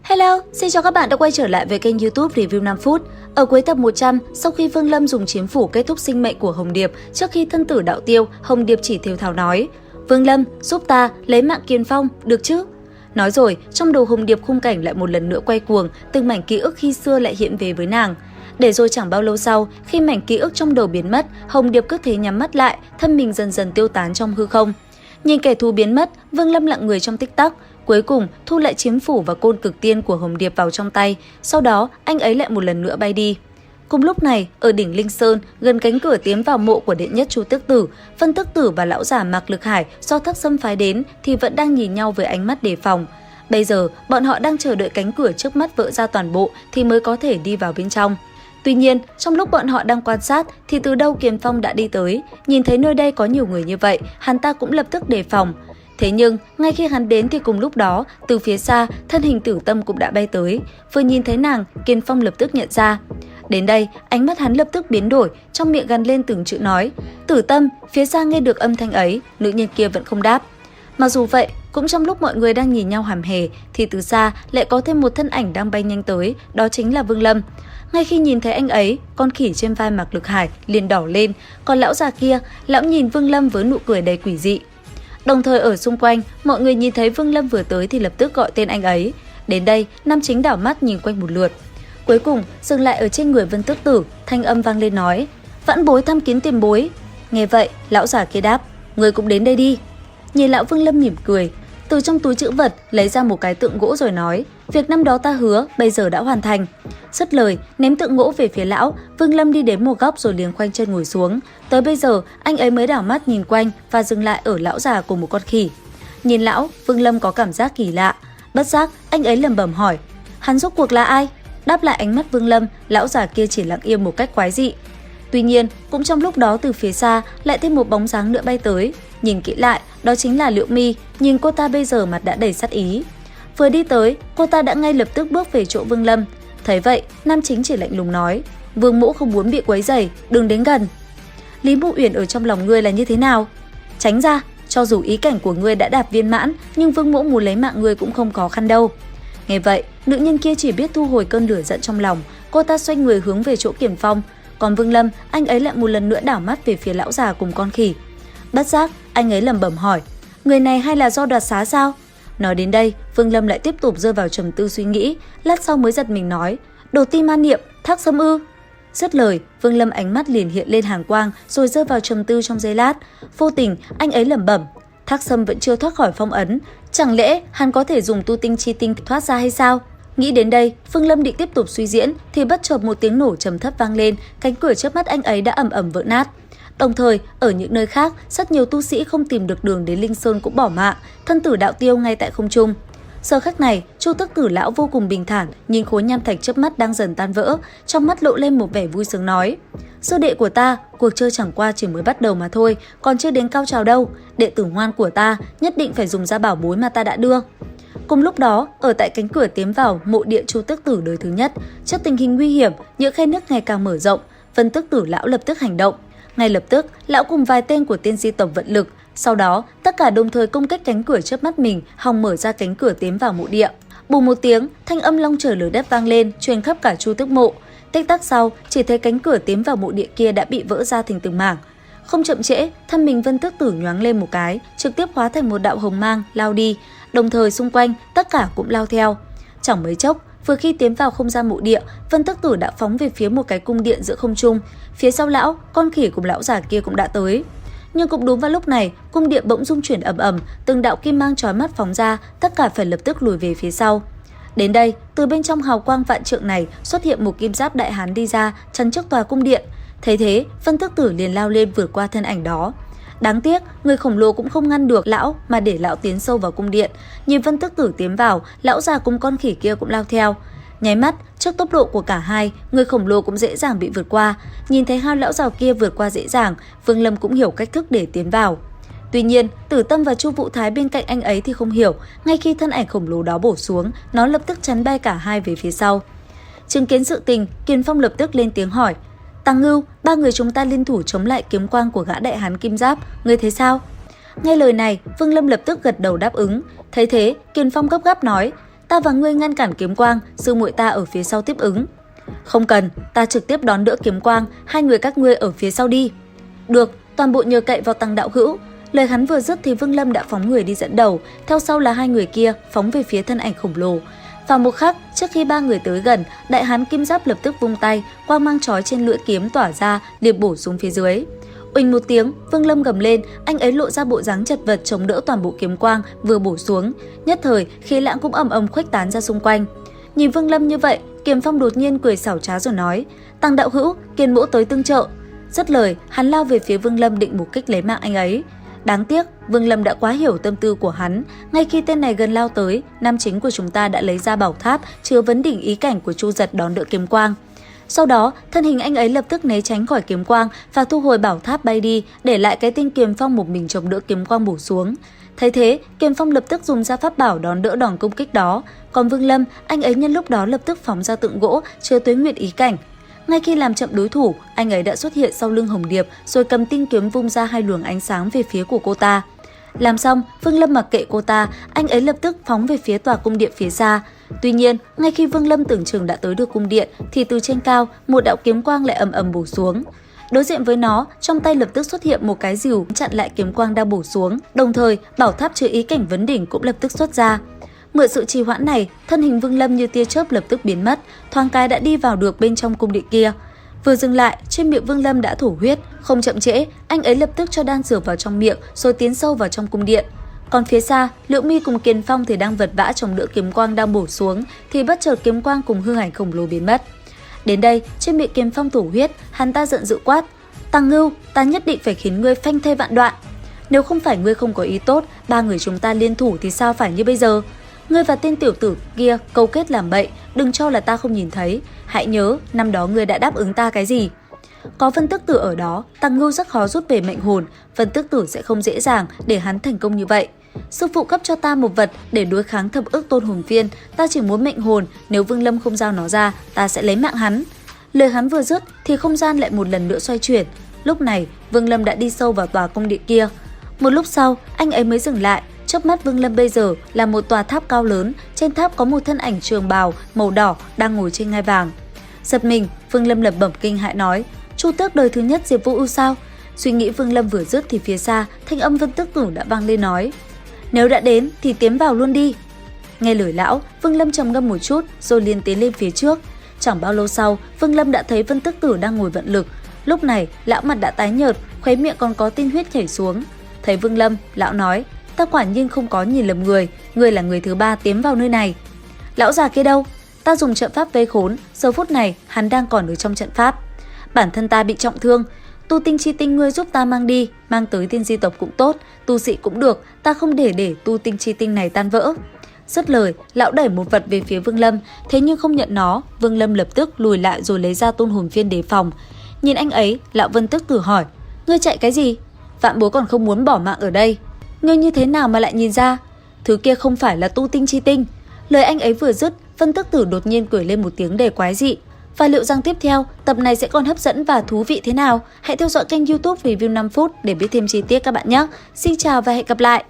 Hello, xin chào các bạn đã quay trở lại với kênh YouTube Review 5 phút. Ở cuối tập 100, sau khi Vương Lâm dùng chiếm phủ kết thúc sinh mệnh của Hồng Điệp trước khi thân tử đạo tiêu, Hồng Điệp chỉ thều thào nói: "Vương Lâm, giúp ta lấy mạng Kiền Phong, được chứ?" Nói rồi, trong đầu Hồng Điệp khung cảnh lại một lần nữa quay cuồng, từng mảnh ký ức khi xưa lại hiện về với nàng. Để rồi chẳng bao lâu sau, khi mảnh ký ức trong đầu biến mất, Hồng Điệp cứ thế nhắm mắt lại, thân mình dần dần tiêu tán trong hư không. Nhìn kẻ thù biến mất, Vương Lâm lặng người trong tích tắc. Cuối cùng, thu lại chiếm phủ và côn cực tiên của Hồng Điệp vào trong tay, sau đó anh ấy lại một lần nữa bay đi. Cùng lúc này, ở đỉnh Linh Sơn, gần cánh cửa tiến vào mộ của đệ nhất Chu Tước Tử, Vân Tước Tử và lão giả Mạc Lực Hải do Thác Sâm phái đến thì vẫn đang nhìn nhau với ánh mắt đề phòng. Bây giờ, bọn họ đang chờ đợi cánh cửa trước mắt vỡ ra toàn bộ thì mới có thể đi vào bên trong. Tuy nhiên, trong lúc bọn họ đang quan sát thì từ đâu Kiền Phong đã đi tới, nhìn thấy nơi đây có nhiều người như vậy, hắn ta cũng lập tức đề phòng. Thế nhưng, ngay khi hắn đến thì cùng lúc đó, từ phía xa, thân hình Tử Tâm cũng đã bay tới. Vừa nhìn thấy nàng, Kiền Phong lập tức nhận ra. Đến đây, ánh mắt hắn lập tức biến đổi, trong miệng gằn lên từng chữ nói: "Tử Tâm!" Phía xa nghe được âm thanh ấy, nữ nhân kia vẫn không đáp. Mặc dù vậy, cũng trong lúc mọi người đang nhìn nhau hàm hề, thì từ xa lại có thêm một thân ảnh đang bay nhanh tới, đó chính là Vương Lâm. Ngay khi nhìn thấy anh ấy, con khỉ trên vai Mạc Lực Hải liền đỏ lên, còn lão già kia, lão nhìn Vương Lâm với nụ cười đầy quỷ dị. Đồng thời ở xung quanh, mọi người nhìn thấy Vương Lâm vừa tới thì lập tức gọi tên anh ấy. Đến đây, Nam Chính đảo mắt nhìn quanh một lượt. Cuối cùng, dừng lại ở trên người Vân Tước Tử, thanh âm vang lên nói: "Vãn bối thăm kiến tiền bối." Nghe vậy, lão già kia đáp: "Người cũng đến đây đi." Nhìn lão Vương Lâm mỉm cười, từ trong túi trữ vật lấy ra một cái tượng gỗ rồi nói: "Việc năm đó ta hứa, bây giờ đã hoàn thành." Dứt lời, ném tượng gỗ về phía lão, Vương Lâm đi đến một góc rồi liền khoanh chân ngồi xuống. Tới bây giờ, anh ấy mới đảo mắt nhìn quanh và dừng lại ở lão già cùng một con khỉ. Nhìn lão, Vương Lâm có cảm giác kỳ lạ. Bất giác, anh ấy lẩm bẩm hỏi: "Hắn rốt cuộc là ai?" Đáp lại ánh mắt Vương Lâm, lão già kia chỉ lặng im một cách quái dị. Tuy nhiên, cũng trong lúc đó từ phía xa lại thêm một bóng dáng nữa bay tới. Nhìn kỹ lại, đó chính là Liễu Mi, nhìn cô ta bây giờ mặt đã đầy sát ý. Vừa đi tới, cô ta đã ngay lập tức bước về chỗ Vương Lâm. Thấy vậy, Nam Chính chỉ lạnh lùng nói: "Vương mỗ không muốn bị quấy rầy, đừng đến gần." Lý Mộ Uyển ở trong lòng ngươi là như thế nào? Tránh ra, cho dù ý cảnh của ngươi đã đạt viên mãn, nhưng Vương mỗ muốn lấy mạng ngươi cũng không khó khăn đâu. Nghe vậy, nữ nhân kia chỉ biết thu hồi cơn lửa giận trong lòng, cô ta xoay người hướng về chỗ Kiền Phong. Còn Vương Lâm, anh ấy lại một lần nữa đảo mắt về phía lão già cùng con khỉ. Bất giác, anh ấy lẩm bẩm hỏi: "Người này hay là do đoạt xá sao?" Nói đến đây, Vương Lâm lại tiếp tục rơi vào trầm tư suy nghĩ, lát sau mới giật mình nói: "Đồ ti man niệm, Thác Sâm ư?" Dứt lời, Vương Lâm ánh mắt liền hiện lên hàn quang rồi rơi vào trầm tư trong giây lát. Vô tình, anh ấy lẩm bẩm: "Thác Sâm vẫn chưa thoát khỏi phong ấn, chẳng lẽ hắn có thể dùng tu tinh chi tinh thoát ra hay sao?" Nghĩ đến đây, Vương Lâm định tiếp tục suy diễn thì bất chợt một tiếng nổ trầm thấp vang lên, cánh cửa trước mắt anh ấy đã ầm ầm vỡ nát. Đồng thời, ở những nơi khác, rất nhiều tu sĩ không tìm được đường đến Linh Sơn cũng bỏ mạng, thân tử đạo tiêu ngay tại không trung. Giờ khắc này, Chu Tước Tử lão vô cùng bình thản, nhìn khối nham thạch trước mắt đang dần tan vỡ, trong mắt lộ lên một vẻ vui sướng nói: "Sư đệ của ta, cuộc chơi chẳng qua chỉ mới bắt đầu mà thôi, còn chưa đến cao trào đâu. Đệ tử ngoan của ta nhất định phải dùng ra bảo bối mà ta đã đưa." Cùng lúc đó, ở tại cánh cửa tiến vào mộ địa Chu Tước Tử đời thứ nhất, trước tình hình nguy hiểm, những khe nứt ngày càng mở rộng, Vân Tước Tử lão lập tức hành động. Ngay lập tức, lão cùng vài tên của tiên di tộc vận lực, sau đó tất cả đồng thời công kích cánh cửa trước mắt mình, hòng mở ra cánh cửa tiến vào mộ địa. Bùm một tiếng, thanh âm long trời lở đất vang lên, truyền khắp cả Chu Tước mộ. Tích tắc sau, chỉ thấy cánh cửa tiến vào mộ địa kia đã bị vỡ ra thành từng mảng. Không chậm trễ, thân mình Vân Tước Tử nhoáng lên một cái, trực tiếp hóa thành một đạo hồng mang lao đi, đồng thời xung quanh tất cả cũng lao theo. Chẳng mấy chốc, vừa khi tiến vào không gian mộ địa, Vân Tước Tử đã phóng về phía một cái cung điện giữa không trung. Phía sau lão, con khỉ cùng lão già kia cũng đã tới. Nhưng cũng đúng vào lúc này, cung điện bỗng rung chuyển ầm ầm, từng đạo kim mang chói mắt phóng ra, tất cả phải lập tức lùi về phía sau. Đến đây, từ bên trong hào quang vạn trượng này xuất hiện một kim giáp đại hán đi ra, chắn trước tòa cung điện. Thấy thế, Vân Tước Tử liền lao lên vượt qua thân ảnh đó. Đáng tiếc, người khổng lồ cũng không ngăn được lão mà để lão tiến sâu vào cung điện. Nhìn Vân Tước Tử tiến vào, lão già cùng con khỉ kia cũng lao theo. Nháy mắt, trước tốc độ của cả hai, người khổng lồ cũng dễ dàng bị vượt qua. Nhìn thấy hai lão già kia vượt qua dễ dàng, Vương Lâm cũng hiểu cách thức để tiến vào. Tuy nhiên, Tử Tâm và Chu Vũ Thái bên cạnh anh ấy thì không hiểu, ngay khi thân ảnh khổng lồ đó bổ xuống, nó lập tức chắn bay cả hai về phía sau. Chứng kiến sự tình, Kiền Phong lập tức lên tiếng hỏi: "Tăng Ngưu, ba người chúng ta liên thủ chống lại kiếm quang của gã đại hán kim giáp, ngươi thấy sao?" Nghe lời này, Vương Lâm lập tức gật đầu đáp ứng. Thấy thế, Kiền Phong gấp gáp nói: ta và ngươi ngăn cản kiếm quang, sư muội ta ở phía sau tiếp ứng. Không cần, ta trực tiếp đón đỡ kiếm quang, hai người các ngươi ở phía sau đi. Được, toàn bộ nhờ cậy vào Tăng đạo hữu. Lời hắn vừa dứt thì Vương Lâm đã phóng người đi dẫn đầu, theo sau là hai người kia phóng về phía thân ảnh khổng lồ. Vào một khắc, trước khi ba người tới gần, đại hán kim giáp lập tức vung tay, quang mang chói trên lưỡi kiếm tỏa ra, liệp bổ xuống phía dưới. Uỳnh một tiếng, Vương Lâm gầm lên, anh ấy lộ ra bộ dáng chật vật chống đỡ toàn bộ kiếm quang vừa bổ xuống. Nhất thời, khí lãng cũng ầm ầm khuếch tán ra xung quanh. Nhìn Vương Lâm như vậy, Kiềm Phong đột nhiên cười xảo trá rồi nói: "Tăng đạo hữu, Kiên mỗ tới tương trợ." Dứt lời, hắn lao về phía Vương Lâm định mục kích lấy mạng anh ấy. Đáng tiếc, Vương Lâm đã quá hiểu tâm tư của hắn. Ngay khi tên này gần lao tới, nam chính của chúng ta đã lấy ra bảo tháp chứa vấn đỉnh ý cảnh của Chu Giật đón đỡ kiếm quang. Sau đó, thân hình anh ấy lập tức né tránh khỏi kiếm quang và thu hồi bảo tháp bay đi, để lại cái tên Kiềm Phong một mình chống đỡ kiếm quang bổ xuống. Thấy thế, Kiềm Phong lập tức dùng ra pháp bảo đón đỡ đòn công kích đó. Còn Vương Lâm, anh ấy nhân lúc đó lập tức phóng ra tượng gỗ chứa tuế nguyệt ý cảnh. Ngay khi làm chậm đối thủ, anh ấy đã xuất hiện sau lưng Hồng Điệp rồi cầm tinh kiếm vung ra hai luồng ánh sáng về phía của cô ta. Làm xong, Vương Lâm mặc kệ cô ta, anh ấy lập tức phóng về phía tòa cung điện phía xa. Tuy nhiên, ngay khi Vương Lâm tưởng chừng đã tới được cung điện thì từ trên cao, một đạo kiếm quang lại ầm ầm bổ xuống. Đối diện với nó, trong tay lập tức xuất hiện một cái rìu chặn lại kiếm quang đang bổ xuống, đồng thời bảo tháp chứa ý cảnh vấn đỉnh cũng lập tức xuất ra. Mượn sự trì hoãn này, thân hình Vương Lâm như tia chớp lập tức biến mất, thoáng cái đã đi vào được bên trong cung điện kia. Vừa dừng lại, trên miệng Vương Lâm đã thổ huyết, không chậm trễ, anh ấy lập tức cho đan dược vào trong miệng rồi tiến sâu vào trong cung điện. Còn phía xa, Liễu Mi cùng Kiền Phong thì đang vật vã chống đỡ kiếm quang đang bổ xuống, thì bất chợt kiếm quang cùng hư ảnh khổng lồ biến mất. Đến đây, trên miệng Kiền Phong thổ huyết, hắn ta giận dữ quát: "Tăng Ngưu, ta nhất định phải khiến ngươi phanh thây vạn đoạn. Nếu không phải ngươi không có ý tốt, ba người chúng ta liên thủ thì sao phải như bây giờ? Ngươi và tên tiểu tử kia câu kết làm bậy, đừng cho là ta không nhìn thấy. Hãy nhớ, năm đó ngươi đã đáp ứng ta cái gì?" Có Vân Tức Tử ở đó, Tăng Ngưu rất khó rút về mệnh hồn, Vân Tức Tử sẽ không dễ dàng để hắn thành công như vậy. Sư phụ cấp cho ta một vật để đối kháng thập ức tôn hồn phiên, ta chỉ muốn mệnh hồn, nếu Vương Lâm không giao nó ra, ta sẽ lấy mạng hắn. Lời hắn vừa dứt thì không gian lại một lần nữa xoay chuyển. Lúc này, Vương Lâm đã đi sâu vào tòa cung điện kia. Một lúc sau, anh ấy mới dừng lại. Trước mắt Vương Lâm bây giờ là một tòa tháp cao lớn, trên tháp có một thân ảnh trường bào màu đỏ đang ngồi trên ngai vàng. Giật mình, Vương Lâm lẩm bẩm kinh hãi nói: "Chu Tước đời thứ nhất Diệp Vô Ưu sao?" Suy nghĩ Vương Lâm vừa dứt thì phía xa, thanh âm Vân Tước Tử đã vang lên nói: "Nếu đã đến thì tiến vào luôn đi." Nghe lời lão, Vương Lâm trầm ngâm một chút rồi liền tiến lên phía trước. Chẳng bao lâu sau, Vương Lâm đã thấy Vân Tước Tử đang ngồi vận lực. Lúc này, lão mặt đã tái nhợt, khóe miệng còn có tinh huyết chảy xuống. Thấy Vương Lâm, lão nói: "Ta quả nhiên không có nhìn lầm người, ngươi là người thứ ba tiến vào nơi này." "Lão già kia đâu?" "Ta dùng trận pháp vây khốn, giờ phút này hắn đang còn ở trong trận pháp." "Bản thân ta bị trọng thương, tu tinh chi tinh ngươi giúp ta mang đi, mang tới tiên di tộc cũng tốt, tu sĩ cũng được, ta không để tu tinh chi tinh này tan vỡ." Dứt lời, lão đẩy một vật về phía Vương Lâm, thế nhưng không nhận nó, Vương Lâm lập tức lùi lại rồi lấy ra tôn hồn phiên đề phòng. Nhìn anh ấy, lão Vân Tức Tử hỏi: "Ngươi chạy cái gì?" "Vạn bối còn không muốn bỏ mạng ở đây." "Ngươi như thế nào mà lại nhìn ra?" "Thứ kia không phải là tu tinh chi tinh." Lời anh ấy vừa dứt, Vân Tức Tử đột nhiên cười lên một tiếng đầy quái dị. Và liệu rằng tiếp theo, tập này sẽ còn hấp dẫn và thú vị thế nào? Hãy theo dõi kênh YouTube Review 5 phút để biết thêm chi tiết các bạn nhé. Xin chào và hẹn gặp lại!